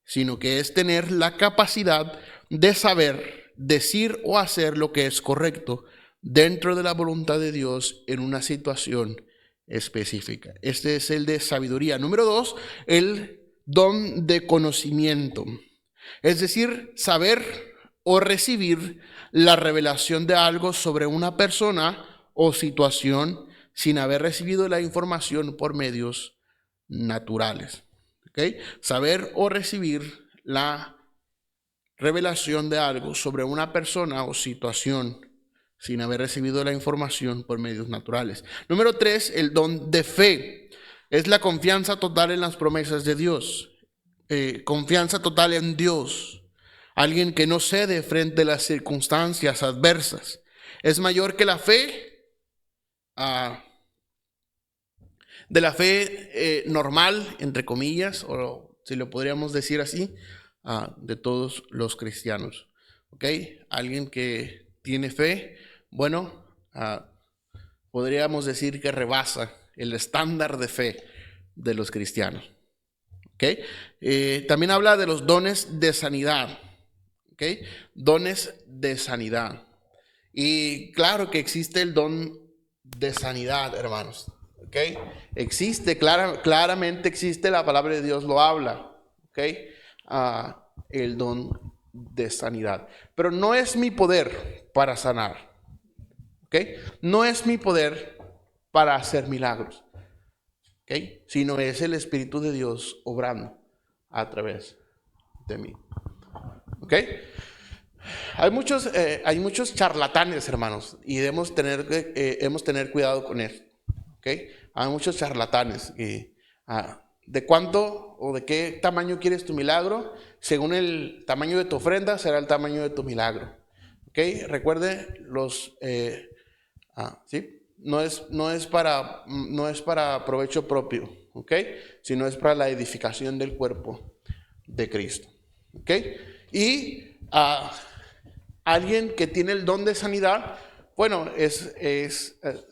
sino que es tener la capacidad de saber decir o hacer lo que es correcto dentro de la voluntad de Dios en una situación específica. Este es el de sabiduría. Número 2, el don de conocimiento, es decir, saber o recibir la revelación de algo sobre una persona o situación sin haber recibido la información por medios naturales. ¿Okay? Saber o recibir la revelación de algo sobre una persona o situación sin haber recibido la información por medios naturales. Número 3, el don de fe. Es la confianza total en las promesas de Dios. Confianza total en Dios. Alguien que no cede frente a las circunstancias adversas. Es mayor que la fe de la fe normal, entre comillas, o si lo podríamos decir así, de todos los cristianos. ¿Ok? Alguien que tiene fe, bueno, podríamos decir que rebasa el estándar de fe de los cristianos. ¿Okay? También habla de los dones de sanidad. ¿ok? Dones de sanidad. Y claro que existe el don de sanidad, hermanos, ¿ok? Existe, claramente existe, la palabra de Dios lo habla, ¿ok? El don de sanidad. Pero no es mi poder para sanar, ¿ok? No es mi poder para hacer milagros, ¿ok? Sino es el Espíritu de Dios obrando a través de mí, ¿ok? Hay muchos charlatanes, hermanos, y debemos tener cuidado con eso, ¿ok? Hay muchos charlatanes. ¿De cuánto o de qué tamaño quieres tu milagro? Según el tamaño de tu ofrenda, será el tamaño de tu milagro, ¿ok? Recuerde, ¿sí? No es para provecho propio, ¿ok? Sino es para la edificación del cuerpo de Cristo, ¿ok? Y alguien que tiene el don de sanidad, bueno,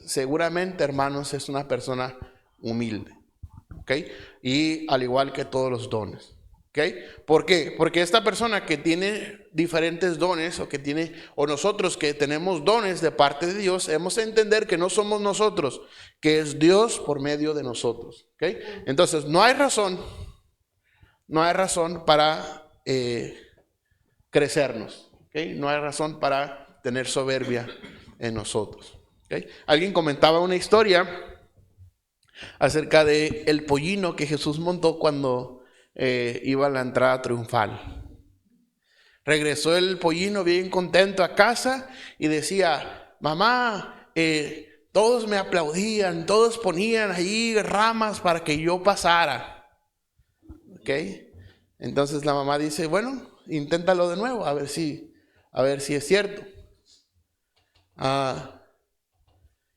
seguramente, hermanos, es una persona humilde, ¿ok? Y al igual que todos los dones, ¿ok? ¿Por qué? Porque esta persona que tiene diferentes dones, o nosotros que tenemos dones de parte de Dios, hemos de entender que no somos nosotros, que es Dios por medio de nosotros, ¿ok? Entonces, no hay razón para crecernos, ¿okay? No hay razón para tener soberbia en nosotros, ¿okay? Alguien comentaba una historia acerca de el pollino que Jesús montó cuando iba a la entrada triunfal. Regresó el pollino bien contento a casa y decía: mamá, todos me aplaudían, todos ponían ahí ramas para que yo pasara, ¿ok? Entonces la mamá dice: bueno, inténtalo de nuevo, a ver si es cierto.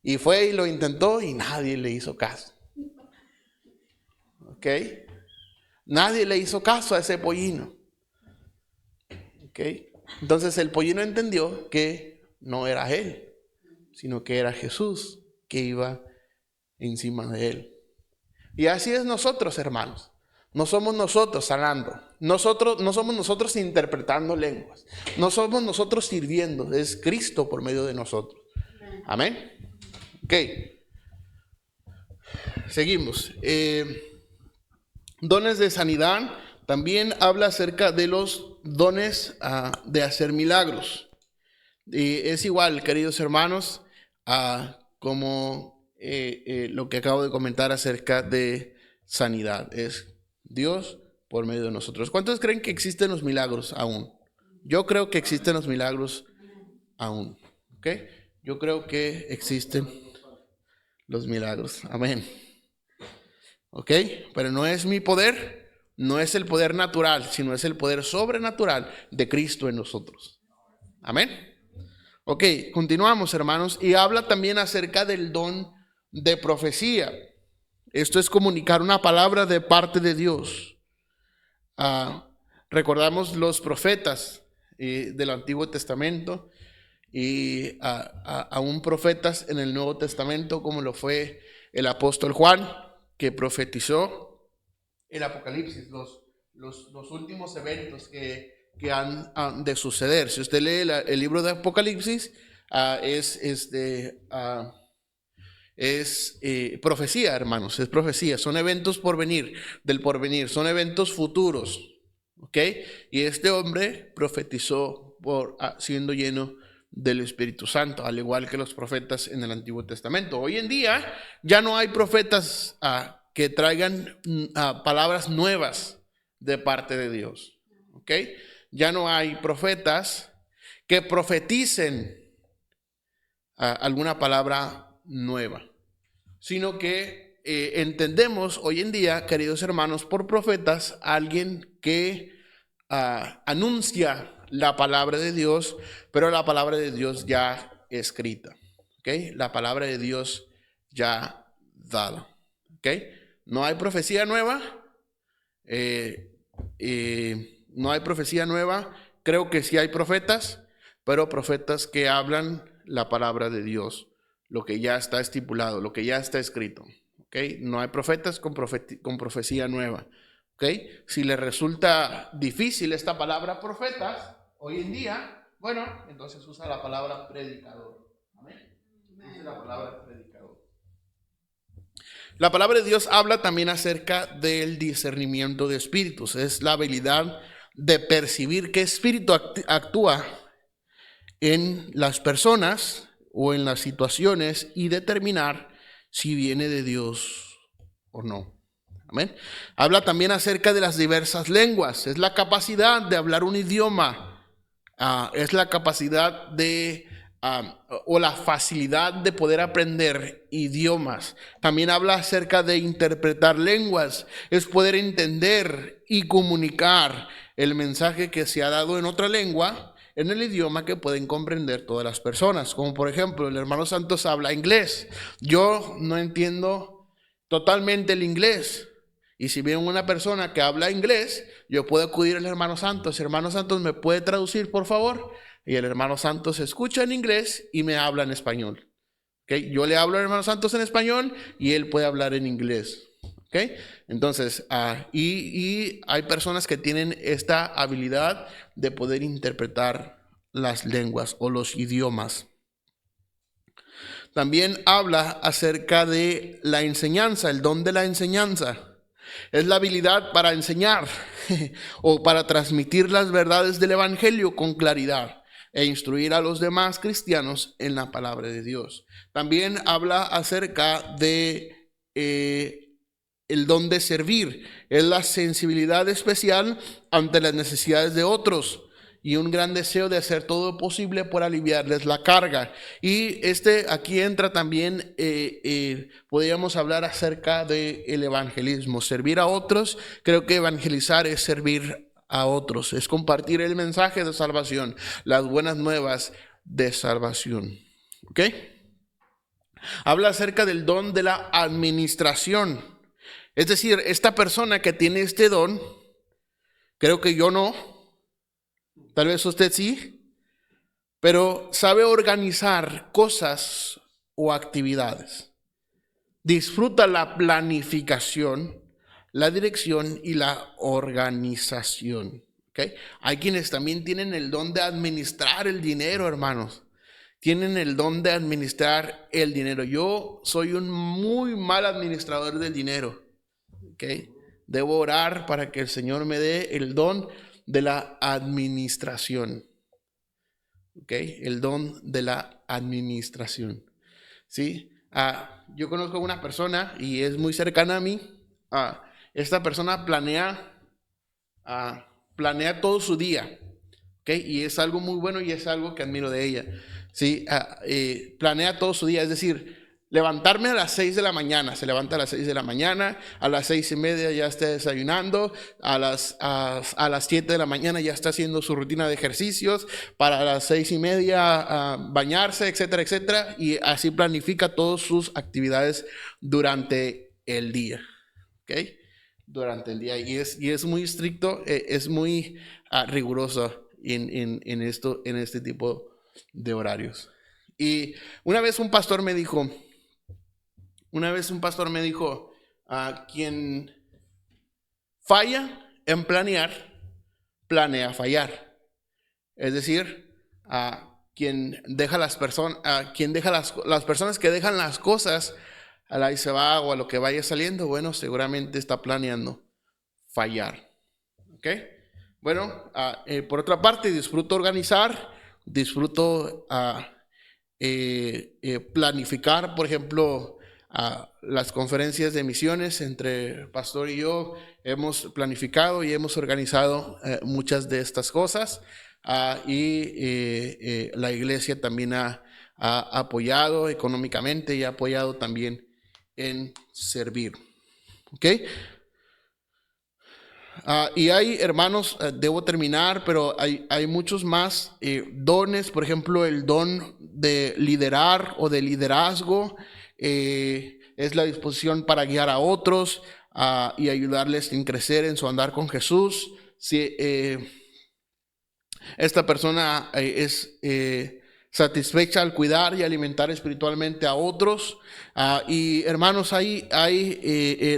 Y fue y lo intentó y nadie le hizo caso, ¿ok? Nadie le hizo caso a ese pollino, ¿ok? Entonces el pollino entendió que no era él, sino que era Jesús que iba encima de él. Y así es nosotros, hermanos. No somos nosotros sanando. No somos nosotros interpretando lenguas. No somos nosotros sirviendo. Es Cristo por medio de nosotros. Amén. Ok. Seguimos. Dones de sanidad. También habla acerca de los dones de hacer milagros. Es igual, queridos hermanos, como lo que acabo de comentar acerca de sanidad. Es Dios por medio de nosotros. ¿Cuántos creen que existen los milagros aún? Yo creo que existen los milagros aún, ¿ok? Yo creo que existen los milagros, amén, ¿ok? Pero no es mi poder, no es el poder natural, sino es el poder sobrenatural de Cristo en nosotros, amén. Ok, continuamos, hermanos, y habla también acerca del don de profecía. Esto es comunicar una palabra de parte de Dios. Recordamos los profetas del Antiguo Testamento y aún profetas en el Nuevo Testamento, como lo fue el apóstol Juan, que profetizó el Apocalipsis, los últimos eventos que han de suceder. Si usted lee el libro de Apocalipsis, es profecía, hermanos, es profecía, son eventos del porvenir, son eventos futuros, ¿ok? Y este hombre profetizó siendo lleno del Espíritu Santo, al igual que los profetas en el Antiguo Testamento. Hoy en día ya no hay profetas que traigan palabras nuevas de parte de Dios, ¿ok? Ya no hay profetas que profeticen alguna palabra nueva, sino que entendemos hoy en día, queridos hermanos, por profetas, alguien que anuncia la palabra de Dios, pero la palabra de Dios ya escrita, ¿ok? La palabra de Dios ya dada, ¿ok? No hay profecía nueva, no hay profecía nueva. Creo que sí hay profetas, pero profetas que hablan la palabra de Dios, lo que ya está estipulado, lo que ya está escrito, ¿ok? No hay profetas con profecía nueva, ¿ok? Si les resulta difícil esta palabra profetas, Hoy en día, bueno, entonces usa la palabra predicador. Amén. Usa la palabra predicador. La palabra de Dios habla también acerca del discernimiento de espíritus. Es la habilidad de percibir qué espíritu actúa en las personas o en las situaciones y determinar si viene de Dios o no. Amén. Habla también acerca de las diversas lenguas. Es la capacidad de hablar un idioma. Es la capacidad de o la facilidad de poder aprender idiomas. También habla acerca de interpretar lenguas. Es poder entender y comunicar el mensaje que se ha dado en otra lengua, en el idioma que pueden comprender todas las personas. Como por ejemplo, el hermano Santos habla inglés. Yo no entiendo totalmente el inglés. Y si viene una persona que habla inglés, yo puedo acudir al hermano Santos. Hermano Santos, ¿me puede traducir, por favor? Y el hermano Santos escucha en inglés y me habla en español. ¿Okay? Yo le hablo al hermano Santos en español y él puede hablar en inglés. ¿Okay? Entonces, y hay personas que tienen esta habilidad de poder interpretar las lenguas o los idiomas. También habla acerca de la enseñanza, el don de la enseñanza. Es la habilidad para enseñar o para transmitir las verdades del evangelio con claridad e instruir a los demás cristianos en la palabra de Dios. También habla acerca de el don de servir. Es la sensibilidad especial ante las necesidades de otros y un gran deseo de hacer todo lo posible por aliviarles la carga. Y aquí entra también, podríamos hablar acerca del evangelismo, servir a otros. Creo que evangelizar es servir a otros, es compartir el mensaje de salvación, las buenas nuevas de salvación. ¿Ok? Habla acerca del don de la administración. Es decir, esta persona que tiene este don, creo que yo no, tal vez usted sí, pero sabe organizar cosas o actividades. Disfruta la planificación, la dirección y la organización. ¿Okay? Hay quienes también tienen el don de administrar el dinero, hermanos. Tienen el don de administrar el dinero. Yo soy un muy mal administrador del dinero. ¿Okay? Debo orar para que el Señor me dé el don de la administración. ¿Ok? El don de la administración. ¿Sí? Yo conozco a una persona y es muy cercana a mí. Esta persona planea todo su día. ¿Ok? Y es algo muy bueno y es algo que admiro de ella. ¿Sí? Planea todo su día, es decir, levantarme a las 6 de la mañana, se levanta a las 6 de la mañana, a las 6:30 ya está desayunando, a las 7 de la mañana ya está haciendo su rutina de ejercicios, para las 6:30 bañarse, etcétera, etcétera, y así planifica todas sus actividades durante el día. ¿Ok? Durante el día, y es muy estricto, es muy riguroso en este tipo de horarios. Y una vez un pastor me dijo, quien falla en planear, planea fallar. Es decir, quien deja las personas que dejan las cosas a la y se va o a lo que vaya saliendo, bueno, seguramente está planeando fallar. ¿Ok? Bueno, por otra parte, disfruto organizar, disfruto planificar, por ejemplo, las conferencias de misiones. Entre pastor y yo hemos planificado y hemos organizado muchas de estas cosas, y la iglesia también ha apoyado económicamente y ha apoyado también en servir. ¿Ok? Y hay, hermanos, debo terminar, pero hay muchos más dones. Por ejemplo, el don de liderar o de liderazgo es la disposición para guiar a otros y ayudarles en crecer en su andar con Jesús. Si esta persona es satisfecha al cuidar y alimentar espiritualmente a otros. Y hermanos, hay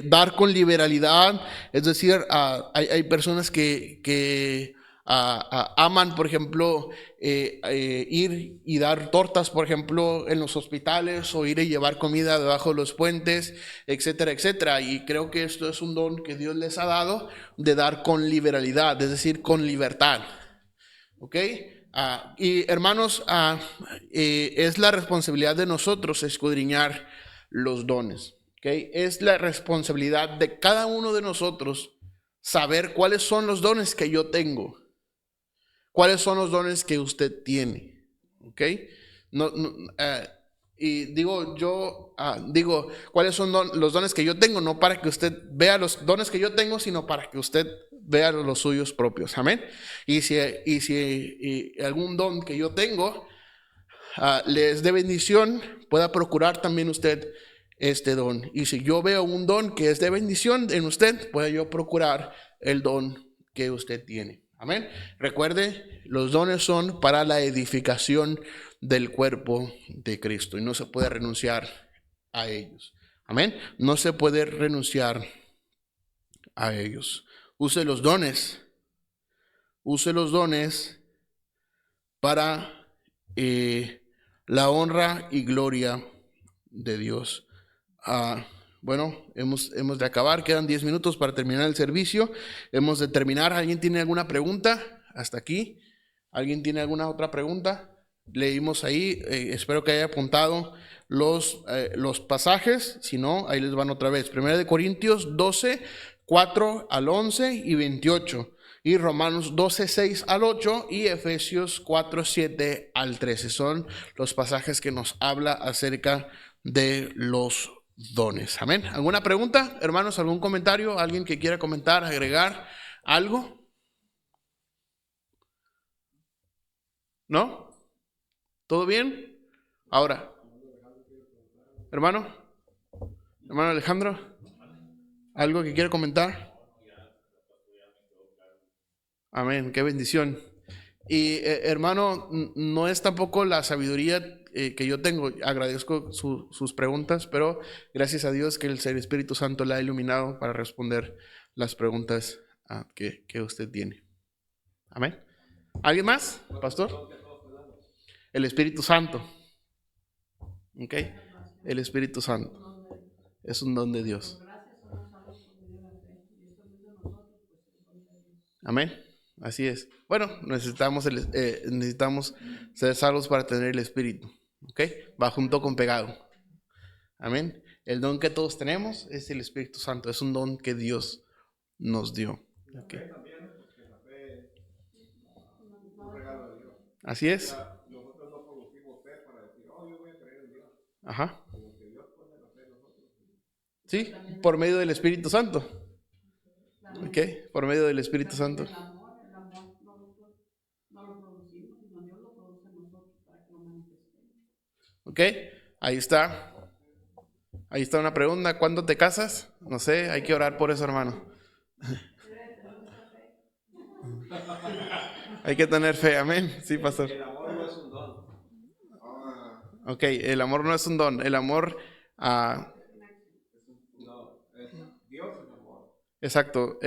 dar con liberalidad, es decir, hay personas que aman, por ejemplo, ir y dar tortas, por ejemplo, en los hospitales, o ir y llevar comida debajo de los puentes, etcétera, etcétera. Y creo que esto es un don que Dios les ha dado, de dar con liberalidad, es decir, con libertad. ¿Ok? Y hermanos, es la responsabilidad de nosotros escudriñar los dones. ¿Ok? Es la responsabilidad de cada uno de nosotros saber cuáles son los dones que yo tengo, cuáles son los dones que usted tiene. ¿Ok? Y digo, cuáles son los dones que yo tengo, no para que usted vea los dones que yo tengo, sino para que usted vea los suyos propios. Amén. Y si algún don que yo tengo les dé bendición, pueda procurar también usted este don. Y si yo veo un don que es de bendición en usted, pueda yo procurar el don que usted tiene. Amén. Recuerde, los dones son para la edificación del cuerpo de Cristo y no se puede renunciar a ellos. Amén. No se puede renunciar a ellos. Use los dones para la honra y gloria de Dios. Bueno, hemos de acabar, quedan 10 minutos para terminar el servicio. Hemos de terminar. ¿Alguien tiene alguna pregunta hasta aquí? ¿Alguien tiene alguna otra pregunta? Leímos ahí, espero que haya apuntado los pasajes. Si no, ahí les van otra vez. 1 Corintios 12, 4 al 11 y 28. Y Romanos 12, 6 al 8 y Efesios 4, 7 al 13. Son los pasajes que nos habla acerca de los dones. Amén. ¿Alguna pregunta, hermanos? ¿Algún comentario? ¿Alguien que quiera comentar, agregar algo? ¿No? ¿Todo bien? Ahora, hermano Alejandro, ¿algo que quiera comentar? Amén, qué bendición. Y hermano, no es tampoco la sabiduría que yo tengo. Agradezco sus preguntas, pero gracias a Dios que el Espíritu Santo la ha iluminado para responder las preguntas que usted tiene. Amén. ¿Alguien más, pastor? El Espíritu Santo. ¿Ok? El Espíritu Santo es un don de Dios. Amén. Así es. Bueno, necesitamos ser salvos para tener el Espíritu. ¿Ok? Va junto con pegado. Amén. El don que todos tenemos es el Espíritu Santo. Es un don que Dios nos dio. ¿Ok? Así es. Nosotros no producimos fe para decir, yo voy a creer en Dios. Ajá. Como que Dios pone la fe en nosotros. Sí, por medio del Espíritu Santo. ¿Ok? Por medio del Espíritu Santo. El amor no lo producimos, sino Dios lo produce en nosotros para que lo manifestemos. ¿Ok? Ahí está. Ahí está una pregunta. ¿Cuándo te casas? No sé, hay que orar por eso, hermano. Hay que tener fe, amén. Sí, pastor. El amor no es un don. Ok, el amor no es un don. El amor, No, Dios es amor. exacto. Y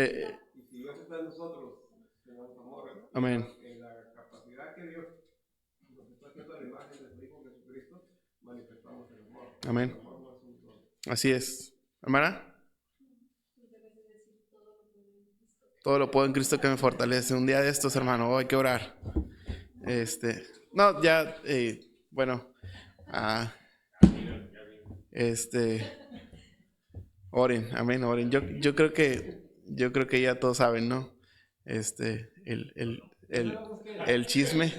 si Dios está en nosotros, tenemos amor. Amén. En la capacidad que Dios nos está haciendo a la imagen de su Hijo Jesucristo, manifestamos el amor. Amén. El amor no es un don. Así es. ¿Hermana? Todo lo puedo en Cristo que me fortalece. Un día de estos, hermano, hay que orar. No, ya, bueno, oren, amén, oren. Yo creo que ya todos saben, ¿no? El chisme.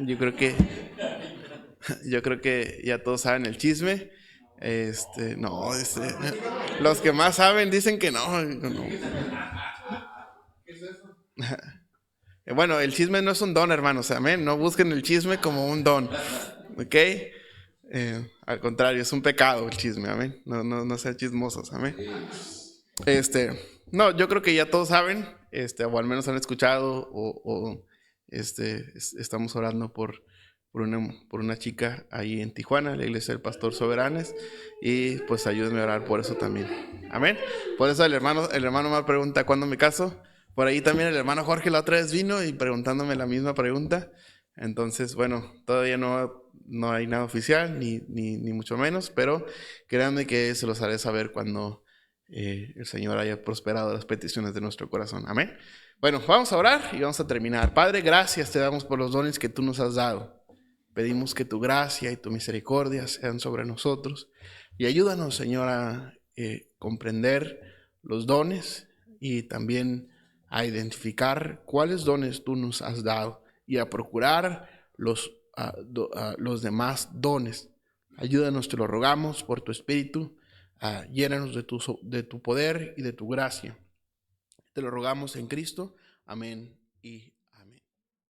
Yo creo que ya todos saben el chisme. Los que más saben dicen que no. ¿Qué es eso? Bueno, el chisme no es un don, hermanos, amén. No busquen el chisme como un don, ¿ok? Al contrario, es un pecado el chisme, amén. No sean chismosos, amén. No, yo creo que ya todos saben, o al menos han escuchado, estamos orando por una chica ahí en Tijuana, la iglesia del pastor Soberanes, y pues ayúdenme a orar por eso también, amén. Por eso el hermano me pregunta ¿cuándo me caso? Por ahí también el hermano Jorge la otra vez vino y preguntándome la misma pregunta. Entonces, bueno, todavía no hay nada oficial, ni mucho menos, pero créanme que se los haré saber cuando el Señor haya prosperado las peticiones de nuestro corazón. Amén. Bueno, vamos a orar y vamos a terminar. Padre, gracias te damos por los dones que tú nos has dado. Pedimos que tu gracia y tu misericordia sean sobre nosotros y ayúdanos, Señor, a comprender los dones y también a identificar cuáles dones tú nos has dado y a procurar los demás dones. Ayúdanos, te lo rogamos por tu Espíritu. Llénanos de tu poder y de tu gracia. Te lo rogamos en Cristo. Amén y